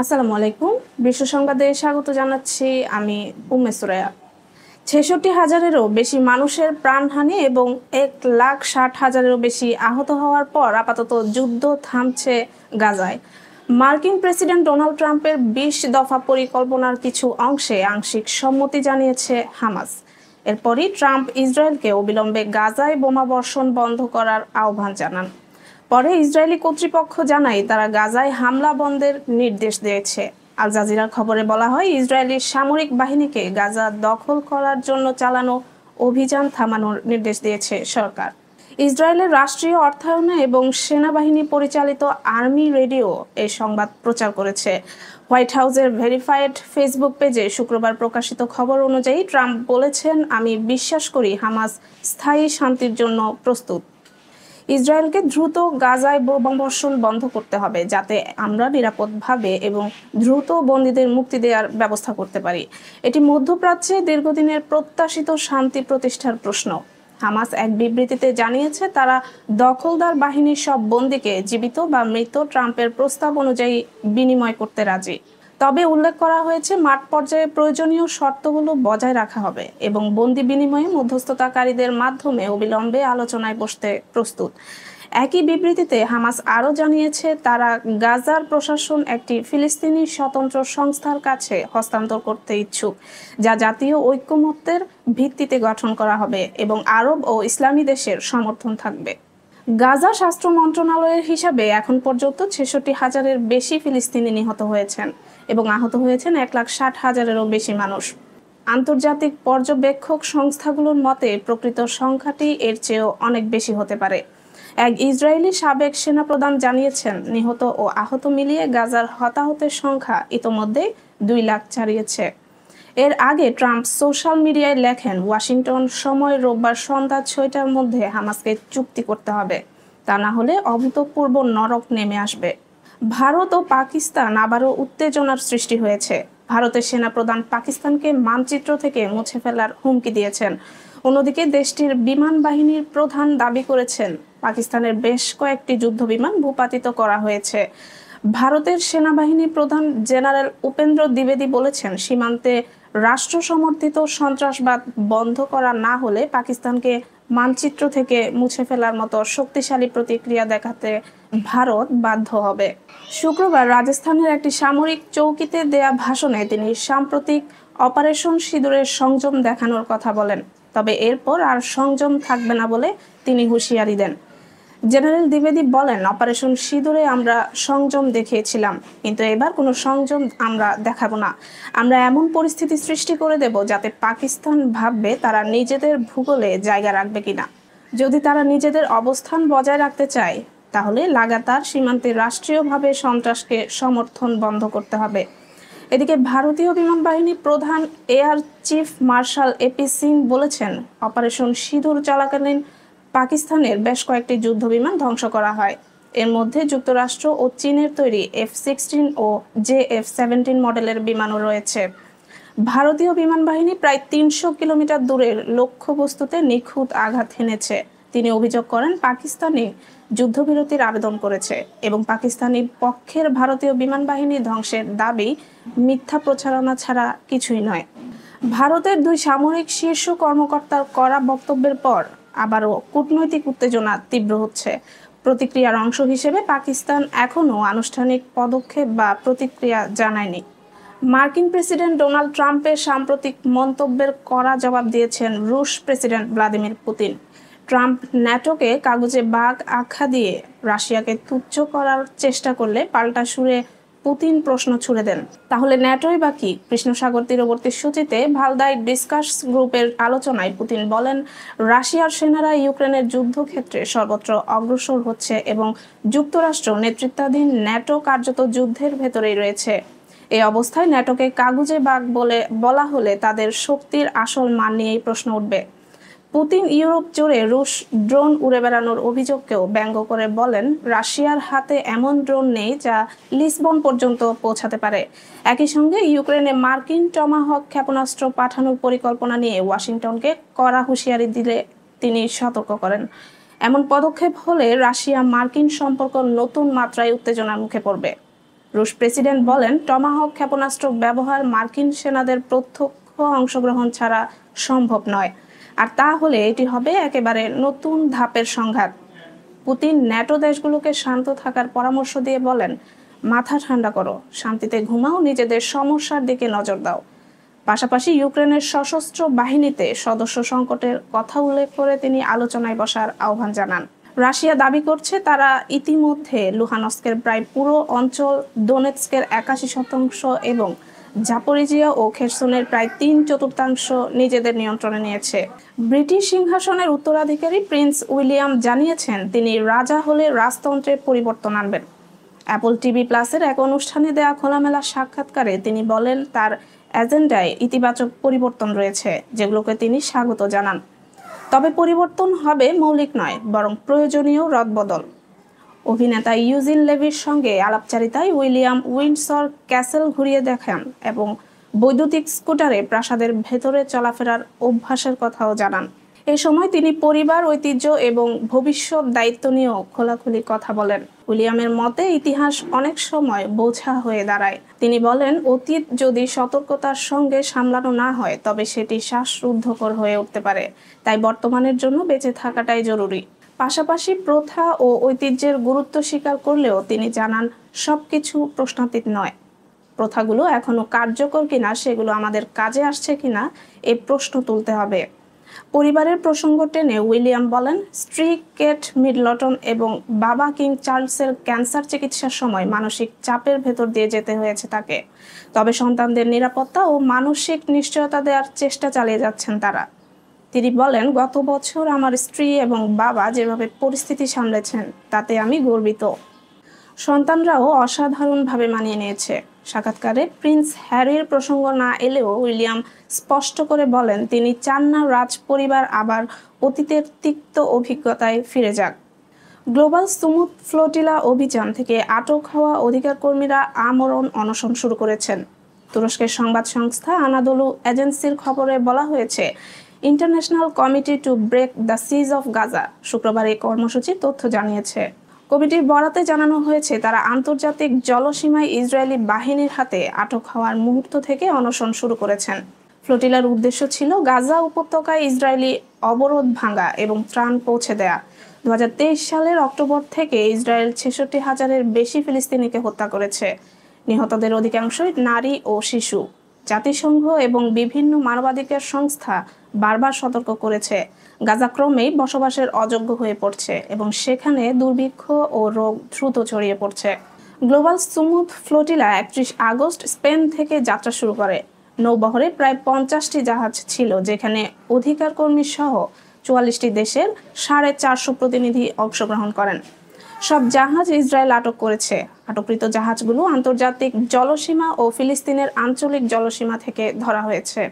আসসালামু আলাইকুম। বিশ্ব সংবাদে স্বাগত জানাচ্ছি আমি উম্মে সুরাইয়া। ৬৬,০০০-এরও বেশি মানুষের প্রাণহানি এবং ১,৬০,০০০-এরও বেশি আহত হওয়ার পর আপাতত যুদ্ধ থামছে গাজায়। মার্কিন প্রেসিডেন্ট ডোনাল্ড ট্রাম্পের ২০ দফা পরিকল্পনার কিছু অংশে আংশিক সম্মতি জানিয়েছে হামাস। এরপরই ট্রাম্প ইসরায়েলকে অবিলম্বে গাজায় বোমাবর্ষণ বন্ধ করার আহ্বান জানান। পরে ইসরায়েলি কর্তৃপক্ষ জানায় তারা গাজায় হামলা বন্ধের নির্দেশ দিয়েছে। আল জাজিরার খবরে বলা হয়, ইসরায়েলি সামরিক বাহিনীকে গাজা দখল করার জন্য চালানো অভিযান থামানোর নির্দেশ দিয়েছে সরকার। ইসরায়েলের রাষ্ট্রীয় অর্থায়নে এবং সেনাবাহিনী পরিচালিত আর্মি রেডিও এই সংবাদ প্রচার করেছে। হোয়াইট হাউসের ভেরিফাইড ফেসবুক পেজে শুক্রবার প্রকাশিত খবর অনুযায়ী ট্রাম্প বলেছেন, আমি বিশ্বাস করি হামাস স্থায়ী শান্তির জন্য প্রস্তুত। ইসরায়েলকে দ্রুত গাজায় বোমাবর্ষণ বন্ধ করতে হবে, যাতে আমরা নিরাপদভাবে এবং দ্রুত বন্দীদের মুক্তি দেওয়ার ব্যবস্থা করতে পারি। এটি মধ্যপ্রাচ্যে দীর্ঘদিনের প্রত্যাশিত শান্তি প্রতিষ্ঠার প্রশ্ন। হামাস এক বিবৃতিতে জানিয়েছে, তারা দখলদার বাহিনীর সব বন্দীকে জীবিত বা মৃত ট্রাম্পের প্রস্তাব অনুযায়ী বিনিময় করতে রাজি। তবে উল্লেখ করা হয়েছে, মাঠ পর্যায়ে প্রয়োজনীয় শর্তগুলো বজায় রাখা হবে এবং বন্দি বিনিময়ে মধ্যস্থতাকারীদের মাধ্যমে অবিলম্বে আলোচনায় বসতে প্রস্তুত। একই বিবৃতিতে হামাস আরও জানিয়েছে, তারা গাজার প্রশাসন একটি ফিলিস্তিনি স্বতন্ত্র সংস্থার কাছে হস্তান্তর করতে ইচ্ছুক, যা জাতীয় ঐকমত্যের ভিত্তিতে গঠন করা হবে এবং আরব ও ইসলামী দেশের সমর্থন থাকবে। গাজা স্বাস্থ্য মন্ত্রণালয়ের হিসাবে এখন পর্যন্ত ৬৬,০০০-এর বেশি ফিলিস্তিনি নিহত হয়েছেন এবং আহত হয়েছেন ১,৬০,০০০-এরও বেশি মানুষ। আন্তর্জাতিক পর্যবেক্ষক সংস্থাগুলোর মতে প্রকৃত সংখ্যাটি এর চেয়েও অনেক বেশি হতে পারে। এক ইসরায়েলি সাবেক সেনাপ্রধান জানিয়েছেন, নিহত ও আহত মিলিয়ে গাজার হতাহতের সংখ্যা ইতোমধ্যেই ২ লাখ ছাড়িয়েছে। এর আগে ট্রাম্প সোশ্যাল মিডিয়ায় লেখেন, ওয়াশিংটন সময় রোববার সন্ধ্যা ৬টার মধ্যে হামাসকে চুক্তি করতে হবে, তা না হলে অভূতপূর্ব নরক নেমে আসবে। ভারত ও পাকিস্তান আবারও উত্তেজনার সৃষ্টি হয়েছে। ভারতের সেনাপ্রধান পাকিস্তানকে মানচিত্র থেকে মুছে ফেলার হুমকি দিয়েছেন। অন্যদিকে দেশটির বিমান বাহিনীর প্রধান দাবি করেছেন, পাকিস্তানের বেশ কয়েকটি যুদ্ধবিমান ভূপাতিত করা হয়েছে। ভারতের সেনাবাহিনী প্রধান জেনারেল উপেন্দ্র দ্বিবেদী বলেছেন, সীমান্তে রাষ্ট্র সমর্থিত সন্ত্রাসবাদ বন্ধ করা না হলে পাকিস্তানকে মানচিত্র থেকে মুছে ফেলার মতো শক্তিশালী প্রতিক্রিয়া দেখাতে ভারত বাধ্য হবে। শুক্রবার রাজস্থানের একটি সামরিক চৌকিতে দেয়া ভাষণে তিনি সাম্প্রতিক অপারেশন সিঁদুরের সংযম দেখানোর কথা বলেন। তবে এরপর আর সংযম থাকবে না বলে তিনি হুঁশিয়ারি দেন। জেনারেল দ্বিবেদী বলেন, অপারেশন সিঁদুরে আমরা সংযম দেখিয়েছিলাম, কিন্তু এবার কোনো সংযম আমরা দেখাবো না। আমরা এমন পরিস্থিতি সৃষ্টি করে দেব যাতে পাকিস্তান ভাববে তারা নিজেদের ভূগোলে জায়গা রাখবে কিনা। যদি তারা নিজেদের অবস্থান বজায় রাখতে চায়, তাহলে লাগাতার সীমান্তে রাষ্ট্রীয়ভাবে সন্ত্রাসকে সমর্থন বন্ধ করতে হবে। এদিকে ভারতীয় বিমান বাহিনী প্রধান air chief marshal AP Singh বলেছেন, অপারেশন সিঁদুর চলাকালীন পাকিস্তানের বেশ কয়েকটি যুদ্ধবিমান ধ্বংস করা হয়। এর মধ্যে যুক্তরাষ্ট্র ও চীনের তৈরি F-16 ও JF-17 মডেলের বিমানও রয়েছে। ভারতীয় বিমান বাহিনী প্রায় ৩০০ কিলোমিটার দূরের লক্ষ্যবস্তুতে নিখুঁত আঘাত হেনেছে। তিনি অভিযোগ করেন, পাকিস্তানি যুদ্ধবিরতির আবেদন করেছে এবং পাকিস্তানি পক্ষের ভারতীয় বিমান বাহিনী ধ্বংসের দাবি মিথ্যা প্রচারণা ছাড়া কিছুই নয়। ভারতের ২ সামরিক শীর্ষ কর্মকর্তার কড়া বক্তব্যের পর আবারও কূটনৈতিক উত্তেজনা তীব্র হচ্ছে। প্রতিক্রিয়ার অংশ হিসেবে পাকিস্তান এখনও আনুষ্ঠানিক পদক্ষেপ বা প্রতিক্রিয়া জানায়নি। মার্কিন প্রেসিডেন্ট ডোনাল্ড ট্রাম্পের সাম্প্রতিক মন্তব্যের কড়া জবাব দিয়েছেন রুশ প্রেসিডেন্ট ভ্লাদিমির পুতিন। ট্রাম্প ন্যাটোকে কাগজে বাঘ আখ্যা দিয়ে রাশিয়াকে তুচ্ছ করার চেষ্টা করলে পাল্টা সুরে পুতিন প্রশ্ন ছুড়ে দেন, তাহলে ন্যাটোই বা কি? কৃষ্ণসাগর তীরবর্তী সূচিতে ভালদাই ডিসকাস গ্রুপের আলোচনায় পুতিন বলেন, রাশিয়ার সেনারা ইউক্রেনের যুদ্ধক্ষেত্রে সর্বত্র অগ্রসর হচ্ছে এবং যুক্তরাষ্ট্র নেতৃত্বাধীন ন্যাটো কার্যত যুদ্ধের ভেতরেই রয়েছে। এই অবস্থায় ন্যাটোকে কাগুজে বাঘ বলা হলে তাদের শক্তির আসল মান নিয়েই প্রশ্ন উঠবে। পুতিন ইউরোপ জুড়ে রুশ ড্রোন উড়ে বেড়ানোর অভিযোগকেও ব্যঙ্গ করে বলেন, রাশিয়ার হাতে এমন ড্রোন নেই যা লিসবন পর্যন্ত পৌঁছাতে পারে। একই সঙ্গে ইউক্রেনে মার্কিন টমাহক ক্ষেপণাস্ত্র পাঠানোর পরিকল্পনা নিয়ে ওয়াশিংটনকে কড়া হুঁশিয়ারি দিলে তিনি সতর্ক করেন, এমন পদক্ষেপ হলে রাশিয়া মার্কিন সম্পর্ক নতুন মাত্রায় উত্তেজনার মুখে পড়বে। রুশ প্রেসিডেন্ট বলেন, টমাহক ক্ষেপণাস্ত্র ব্যবহার মার্কিন সেনাদের প্রত্যক্ষ অংশগ্রহণ ছাড়া সম্ভব নয়, আর তা হলে এটি হবে একেবারে নতুন ধাপের সংঘাত। পুতিন ন্যাটো দেশগুলোকে শান্ত থাকার পরামর্শ দিয়ে বলেন, মাথা ঠান্ডা করো, শান্তিতে ঘুমাও, নিজেদের সমস্যার দিকে নজর দাও। পাশাপাশি ইউক্রেনের সশস্ত্র বাহিনীতে সদস্য সংকটের কথা উল্লেখ করে তিনি আলোচনায় বসার আহ্বান জানান। রাশিয়া দাবি করছে তারা ইতিমধ্যে লুহানস্কের প্রায় পুরো অঞ্চল, দোনেৎস্কের ৮১% এবং জাপোরিজিয়া ও খেরসনের প্রায় ৩/৪ নিজেদের নিয়ন্ত্রণে নিয়েছে। ব্রিটিশ সিংহাসনের উত্তরাধিকারী প্রিন্স উইলিয়াম জানিয়েছেন তিনি রাজা হলে রাজতন্ত্রে পরিবর্তন আনবেন। অ্যাপল টিভি প্লাসের এক অনুষ্ঠানে দেয়া খোলামেলা সাক্ষাৎকারে তিনি বলেন তার এজেন্ডায় ইতিবাচক পরিবর্তন রয়েছে, যেগুলোকে তিনি স্বাগত জানান। তবে পরিবর্তন হবে মৌলিক নয়, বরং প্রয়োজনীয় রদবদল। অভিনেতা ইউজিন লেভির সঙ্গে আলাপচারিতায় উইলিয়াম উইন্ডসর ক্যাসেল ঘুরিয়ে দেখান এবং বৈদ্যুতিক স্কুটারে প্রাসাদের ভেতরে চলাফেরার অভ্যাসের কথাও জানান। এ সময় তিনি পরিবার, ঐতিহ্য এবং ভবিষ্যৎ দায়িত্ব নিয়েও খোলাখুলি কথা বলেন। উইলিয়ামের মতে ইতিহাস অনেক সময় বোঝা হয়ে দাঁড়ায়। তিনি বলেন, অতীত যদি সতর্কতার সঙ্গে সামলানো না হয় তবে সেটি শ্বাসরুদ্ধকর হয়ে উঠতে পারে, তাই বর্তমানের জন্য বেঁচে থাকাটাই জরুরি। পাশাপাশি প্রথা ও ঐতিহ্যের গুরুত্ব স্বীকার করলেও তিনি জানান সবকিছু প্রশ্নাতীত নয়। প্রথাগুলো এখনো কার্যকর কিনা, সেগুলো আমাদের কাজে আসছে কিনা, এই প্রশ্ন তুলতে হবে। পরিবারের প্রসঙ্গ টেনে উইলিয়াম বলেন, স্ত্রী কেট মিডলটন এবং বাবা কিং চার্লসের ক্যান্সার চিকিৎসার সময় মানসিক চাপের ভেতর দিয়ে যেতে হয়েছে তাকে। তবে সন্তানদের নিরাপত্তা ও মানসিক নিশ্চয়তা দেওয়ার চেষ্টা চালিয়ে যাচ্ছেন তারা। তিনি বলেন, গত বছর আমার স্ত্রী এবং বাবা যেভাবে পরিস্থিতি সামলেছেন তাতে আমি গর্বিত। সন্তানরাও অসাধারণভাবে মানিয়ে নিয়েছে। সাক্ষাৎকারে প্রিন্স হ্যারির প্রসঙ্গ না এলেও উইলিয়াম স্পষ্ট করে বলেন তিনি চান না রাজ পরিবার আবার অতীতের তিক্ত অভিজ্ঞতায় ফিরে যাক। গ্লোবাল স্মুথ ফ্লোটিলা অভিযান থেকে আটক হওয়া অধিকার কর্মীরা আমরণ অনশন শুরু করেছেন। তুরস্কের সংবাদ সংস্থা আনাদোলু এজেন্সির খবরে বলা হয়েছে, international committee to break the siege of Gaza শুক্রবার এই কর্মসূচির তথ্য জানিয়েছে। কমিটির বরাতে জানানো হয়েছে তারা আন্তর্জাতিক জলসীমায় ইসরায়েলি বাহিনীর হাতে আটক হওয়ার মুহূর্ত থেকে অনশন শুরু করেছেন। ফ্লোটিলার উদ্দেশ্য ছিল গাজা উপত্যকায় ইসরায়েলি অবরোধ ভাঙা এবং ত্রাণ পৌঁছে দেয়া। 2023 সালের অক্টোবর থেকে ইসরায়েল 66,000-এর বেশি ফিলিস্তিনিকে হত্যা করেছে। নিহতদের অধিকাংশই নারী ও শিশু। জাতিসংঘ এবং বিভিন্ন মানবাধিকার সংস্থা বারবার সতর্ক করেছে গাজা ক্রমেই বসবাসের অযোগ্য হয়ে পড়ছে এবং সেখানে দুর্ভিক্ষ ও রোগ দ্রুত ছড়িয়ে পড়ছে। Global smooth flotilla 31 August Spain থেকে যাত্রা শুরু করে। নৌবহরে প্রায় 50টি জাহাজ ছিল, যেখানে অধিকার কর্মী সহ 44টি দেশের 450 প্রতিনিধি অংশগ্রহণ করেন। সব জাহাজ ইসরায়েল আটক করেছে। আটককৃত জাহাজগুলো আন্তর্জাতিক জলসীমা ও ফিলিস্তিনের আঞ্চলিক জলসীমা থেকে ধরা হয়েছে।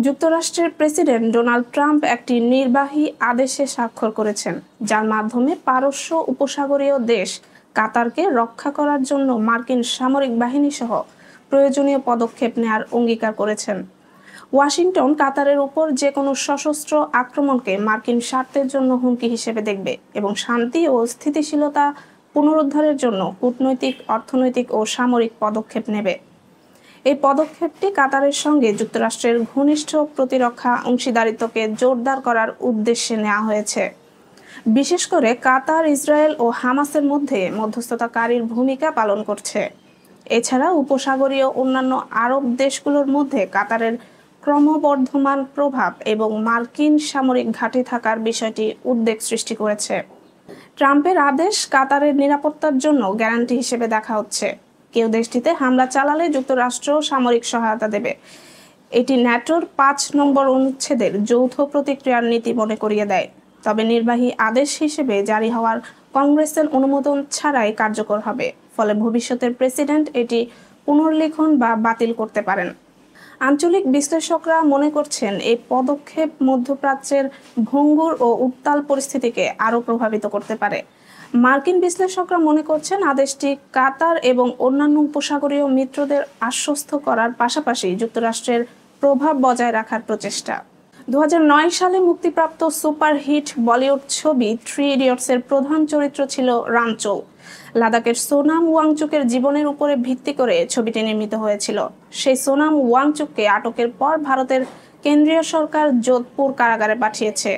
যুক্তরাষ্ট্রের প্রেসিডেন্ট ডোনাল্ড ট্রাম্প একটি নির্বাহী আদেশে স্বাক্ষর করেছেন, যার মাধ্যমে পারস্য উপসাগরীয় দেশ কাতারকে রক্ষা করার জন্য মার্কিন সামরিক বাহিনী সহ প্রয়োজনীয় পদক্ষেপ নেওয়ার অঙ্গীকার করেছেন। ওয়াশিংটন কাতারের উপর যে কোনো সশস্ত্র আক্রমণকে মার্কিন স্বার্থের জন্য হুমকি হিসেবে দেখবে এবং শান্তি ও স্থিতিশীলতা পুনরুদ্ধারের জন্য কূটনৈতিক, অর্থনৈতিক ও সামরিক পদক্ষেপ নেবে। এই পদক্ষেপটি কাতারের সঙ্গে যুক্তরাষ্ট্রের ঘনিষ্ঠ প্রতিরক্ষা অংশীদারিত্বকে জোরদার করার উদ্দেশ্যে নেওয়া হয়েছে। বিশেষ করে কাতার ইসরায়েল ও হামাসের মধ্যে মধ্যস্থতাকারীর ভূমিকা পালন করছে। এছাড়া উপসাগরীয় অন্যান্য আরব দেশগুলোর মধ্যে কাতারের ক্রমবর্ধমান প্রভাব এবং মার্কিন সামরিক ঘাঁটি থাকার বিষয়টি উদ্বেগ সৃষ্টি করেছে। ট্রাম্পের আদেশ কাতারের নিরাপত্তার জন্য গ্যারান্টি হিসেবে দেখা হচ্ছে। কেউ দেশটিতে হামলা চালালে যুক্তরাষ্ট্র সামরিক সহায়তা দেবে। এটি ন্যাটোর 5 নম্বর অনুচ্ছেদের যৌথ প্রতিক্রিয়ার নীতি মনে করিয়ে দেয়, তবে নির্বাহী আদেশ হিসেবে জারি হওয়ার কংগ্রেসের অনুমোদন ছাড়াই কার্যকর হবে। ফলে ভবিষ্যতের প্রেসিডেন্ট এটি পুনর্লিখন বা বাতিল করতে পারেন। আঞ্চলিক বিশ্লেষকরা মনে করছেন এই পদক্ষেপ মধ্যপ্রাচ্যের ভঙ্গুর ও উত্তাল পরিস্থিতিকে আরও প্রভাবিত করতে পারে। মার্কিন বিশ্লেষকরা মনে করছেন আদেশটি কাতার এবং অন্যান্য উপসাগরীয় মিত্রদের আশ্বস্ত করার পাশাপাশি যুক্তরাষ্ট্রের প্রভাব বজায় রাখার প্রচেষ্টা। 2009 সালে মুক্তিপ্রাপ্ত সুপারহিট বলিউড ছবি 3 ইডিয়টসের প্রধান চরিত্র ছিল রামচৌ। লাদাখের সোনাম ওয়াংচুকের জীবনের উপরে ভিত্তি করে ছবিটি নির্মিত হয়েছিল। সেই সোনাম ওয়াংচুককে আটকের পর ভারতের কেন্দ্রীয় সরকার যোধপুর কারাগারে পাঠিয়েছে।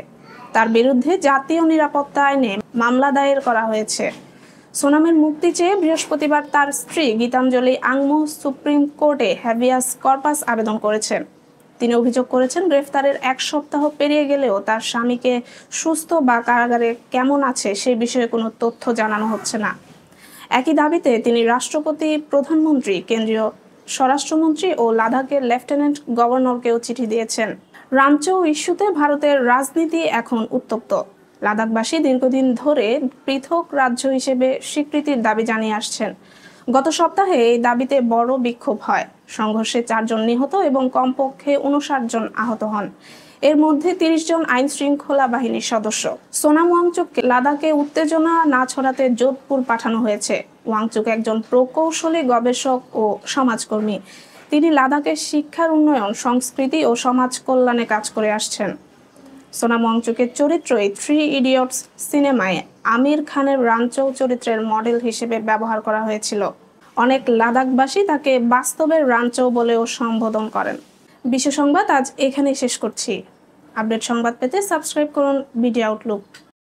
তার বিরুদ্ধে জাতীয় নিরাপত্তা আইনে মামলা দায়ের করা হয়েছে। সোনামের মুক্তি চেয়ে বৃহস্পতিবার তার স্ত্রী গীতাঞ্জলি আংমো সুপ্রিম কোর্টে হ্যাভিয়াস কর্পাস আবেদন করেছেন। তিনি অভিযোগ করেছেন, গ্রেফতারের 1 সপ্তাহ পেরিয়ে গেলেও তার স্বামীকে সুস্থ বা কারাগারে কেমন আছে সেই বিষয়ে কোনো তথ্য জানানো হচ্ছে না। একই দাবিতে তিনি রাষ্ট্রপতি, প্রধানমন্ত্রী, কেন্দ্রীয় স্বরাষ্ট্রমন্ত্রী ও লাদাখের লেফটেন্যান্ট গভর্নরকেও চিঠি দিয়েছেন। রামচৌ ইস্যুতে ভারতের রাজনীতি এখন উত্তপ্ত। লাদাখবাসী দীর্ঘদিন ধরে পৃথক রাজ্য হিসেবে স্বীকৃতির দাবি জানিয়ে আসছেন। গত সপ্তাহে এই দাবিতে বড় বিক্ষোভ হয়। সংঘর্ষে 4 জন নিহত এবং কমপক্ষে 59 জন আহত হন। এর মধ্যে 30 জন আইন শৃঙ্খলা বাহিনীর সদস্য। সোনাম ওয়াংচুককে লাদাখে উত্তেজনা না ছড়াতে যোধপুর পাঠানো হয়েছে। ওয়াংচুক একজন প্রকৌশলী, গবেষক ও সমাজকর্মী। তিনি লাদাখের শিক্ষার উন্নয়ন, সংস্কৃতি ও সমাজ কল্যাণে কাজ করে আসছেন। সোনাম ওয়াংচুকের চরিত্রই 3 ইডিয়টস সিনেমায় আমির খানের রামচৌ চরিত্রের মডেল হিসেবে ব্যবহার করা হয়েছিল। অনেক লাদাখবাসী তাকে বাস্তবের রামচৌ বলেও সম্বোধন করেন। বিশ্ব সংবাদ আজ এখানেই শেষ করছি। আপডেট সংবাদ পেতে সাবস্ক্রাইব করুন বিডি আউটলুক।